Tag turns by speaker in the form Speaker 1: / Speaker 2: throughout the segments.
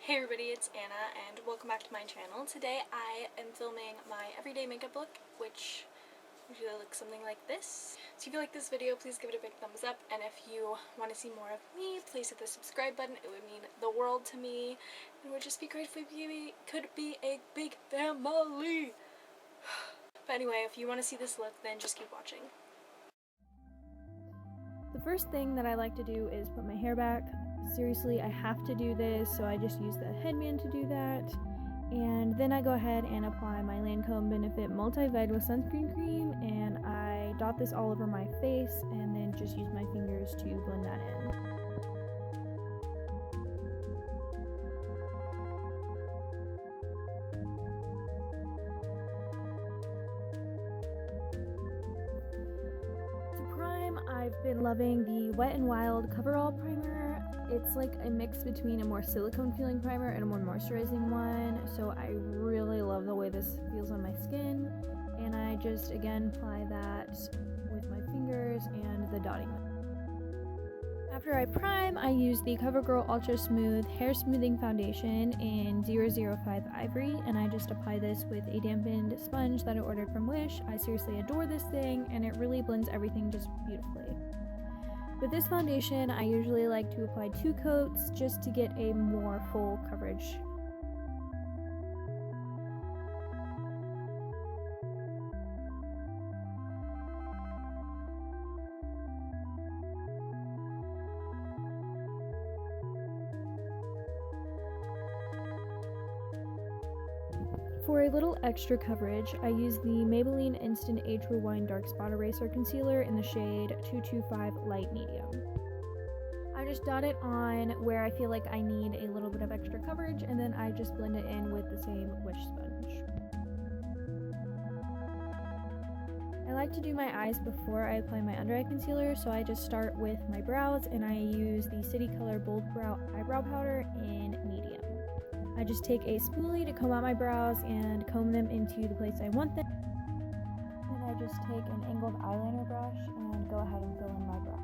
Speaker 1: Hey everybody, it's Anna and welcome back to my channel. Today I am filming my everyday makeup look, which usually looks something like this. So if you like this video, please give it a big thumbs up, and if you want to see more of me, please hit the subscribe button. It would mean the world to me, and it would just be great if we could be a big family. But anyway, if you want to see this look, then just keep watching.
Speaker 2: The first thing that I like to do is put my hair back. Seriously, I have to do this, so I just use the headband to do that. And then I go ahead and apply my Lancome Benefit Multivitamin Sunscreen Cream, and I dot this all over my face and then just use my fingers to blend that in. I've been loving the Wet n Wild Coverall Primer. It's like a mix between a more silicone feeling primer and a more moisturizing one, so I really love the way this feels on my skin, and I just again apply that with my fingers and the dotting line. After I prime, I use the CoverGirl Ultra Smooth Hair Smoothing Foundation in 005 Ivory, and I just apply this with a dampened sponge that I ordered from Wish. I seriously adore this thing, and it really blends everything just beautifully. With this foundation, I usually like to apply 2 coats just to get a more full coverage. For a little extra coverage, I use the Maybelline Instant Age Rewind Dark Spot Eraser Concealer in the shade 225 Light Medium. I just dot it on where I feel like I need a little bit of extra coverage, and then I just blend it in with the same Wish sponge. I like to do my eyes before I apply my under eye concealer, so I just start with my brows, and I use the City Color Bold Brow Eyebrow Powder in medium. I just take a spoolie to comb out my brows and comb them into the place I want them. Then I just take an angled eyeliner brush and go ahead and fill in my brow.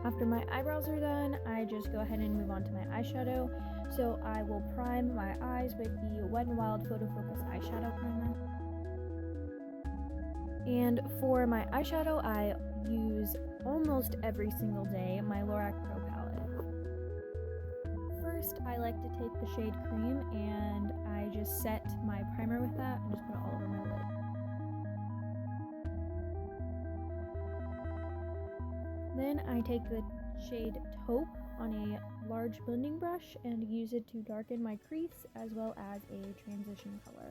Speaker 2: After my eyebrows are done, I just go ahead and move on to my eyeshadow. So I will prime my eyes with the Wet n Wild Photo Focus Eyeshadow Primer. And for my eyeshadow, I use almost every single day my Lorac Pro palette. First, I like to take the shade Cream, and I just set my primer with that and just put it all over my lid. Then I take the shade Taupe on a large blending brush and use it to darken my crease as well as a transition color.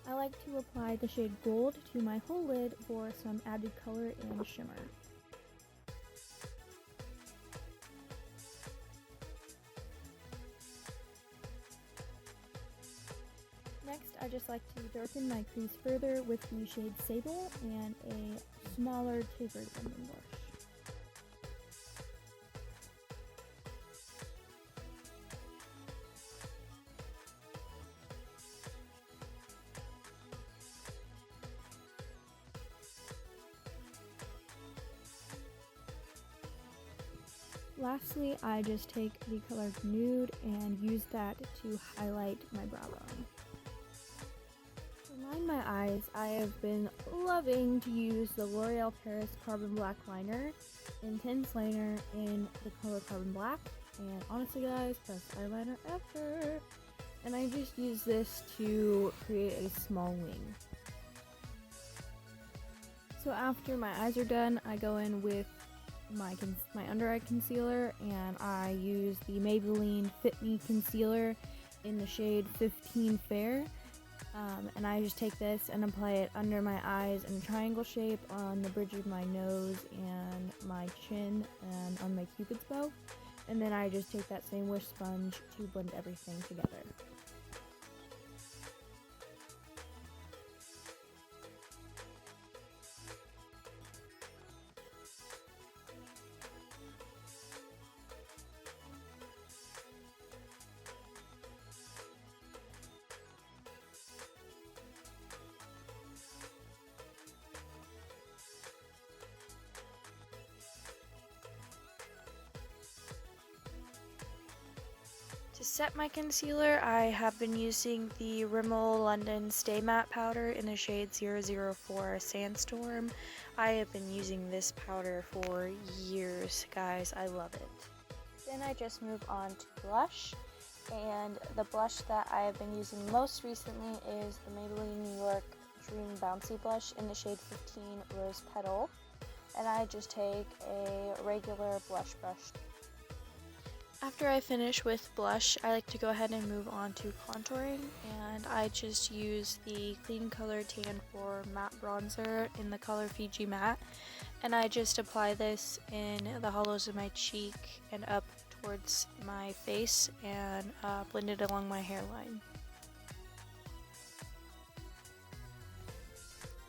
Speaker 2: I like to apply the shade Gold to my whole lid for some added color and shimmer. Next, I just like to darken my crease further with the shade Sable and a smaller tapered blending brush. Lastly, I just take the color Nude and use that to highlight my brow bone. To line my eyes, I have been loving to use the L'Oreal Paris Carbon Black Liner, Intense Liner in the color Carbon Black, and honestly guys, best eyeliner ever! And I just use this to create a small wing. So after my eyes are done, I go in with my under eye concealer, and I use the Maybelline Fit Me Concealer in the shade 15 Fair. And I just take this and apply it under my eyes in a triangle shape on the bridge of my nose and my chin and on my cupid's bow. And then I just take that same wish sponge to blend everything together. To set my concealer, I have been using the Rimmel London Stay Matte powder in the shade 004 Sandstorm. I have been using this powder for years, guys. I love it. Then I just move on to blush, and the blush that I have been using most recently is the Maybelline New York Dream Bouncy Blush in the shade 15 Rose Petal, and I just take a regular blush brush. After I finish with blush, I like to go ahead and move on to contouring, and I just use the Clean Color Tan 4 Matte Bronzer in the color Fiji Matte, and I just apply this in the hollows of my cheek and up towards my face and blend it along my hairline.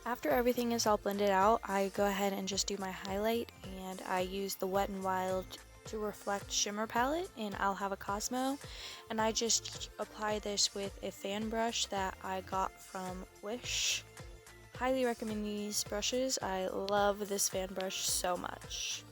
Speaker 2: After everything is all blended out, I go ahead and just do my highlight, and I use the Wet n Wild to reflect shimmer palette in I'll Have a Cosmo, and I just apply this with a fan brush that I got from Wish. Highly recommend these brushes. I love this fan brush so much.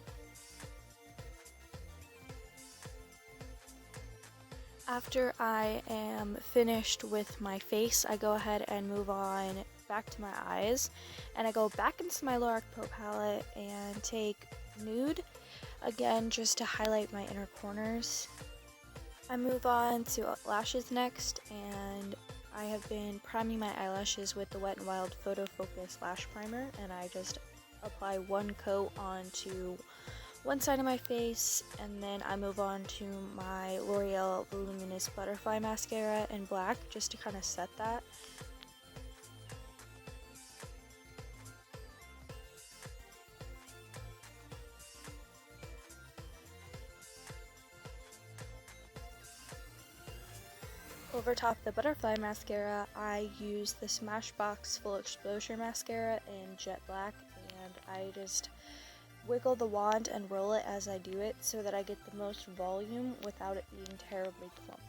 Speaker 2: After I am finished with my face, I go ahead and move on back to my eyes, and I go back into my Lorac Pro palette and take Nude, again just to highlight my inner corners. I move on to lashes next, and I have been priming my eyelashes with the Wet n Wild Photo Focus Lash Primer, and I just apply one coat onto one side of my face, and then I move on to my L'Oreal Voluminous Butterfly Mascara in black just to kind of set that. Over top the butterfly mascara, I use the Smashbox Full Exposure Mascara in Jet Black, and I just wiggle the wand and roll it as I do it so that I get the most volume without it being terribly clumpy.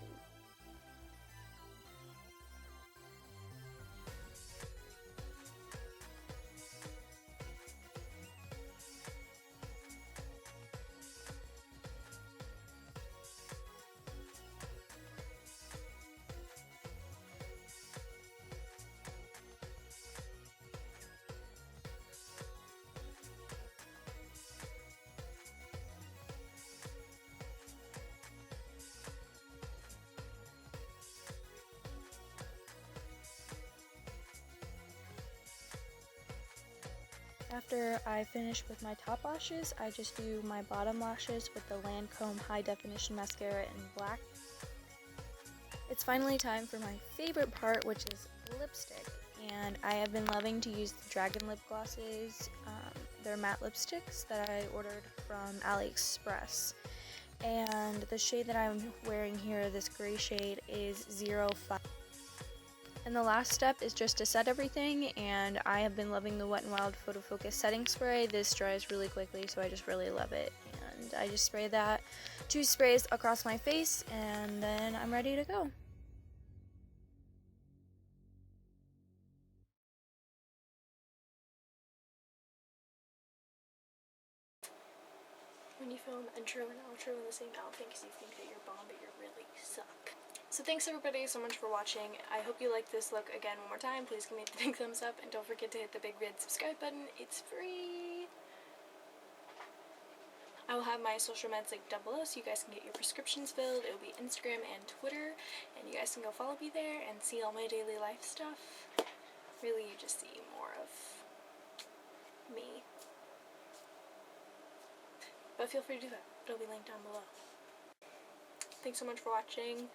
Speaker 2: After I finish with my top lashes, I just do my bottom lashes with the Lancome High Definition Mascara in black. It's finally time for my favorite part, which is lipstick, and I have been loving to use the Dragon Lip Glosses. They're matte lipsticks that I ordered from AliExpress, and the shade that I'm wearing here, this gray shade, is 05. And the last step is just to set everything, and I have been loving the Wet n Wild Photo Focus setting spray. This dries really quickly, so I just really love it. And I just spray that 2 sprays across my face, and then I'm ready to go.
Speaker 1: When you film intro and outro in the same outfit because you think that you're bomb, but you really suck. So thanks everybody so much for watching. I hope you like this look again one more time. Please give me the big thumbs up, and don't forget to hit the big red subscribe button. It's free. I will have my social meds linked down below so you guys can get your prescriptions filled. It will be Instagram and Twitter, and you guys can go follow me there and see all my daily life stuff. Really, you just see more of me. But feel free to do that. It'll be linked down below. Thanks so much for watching.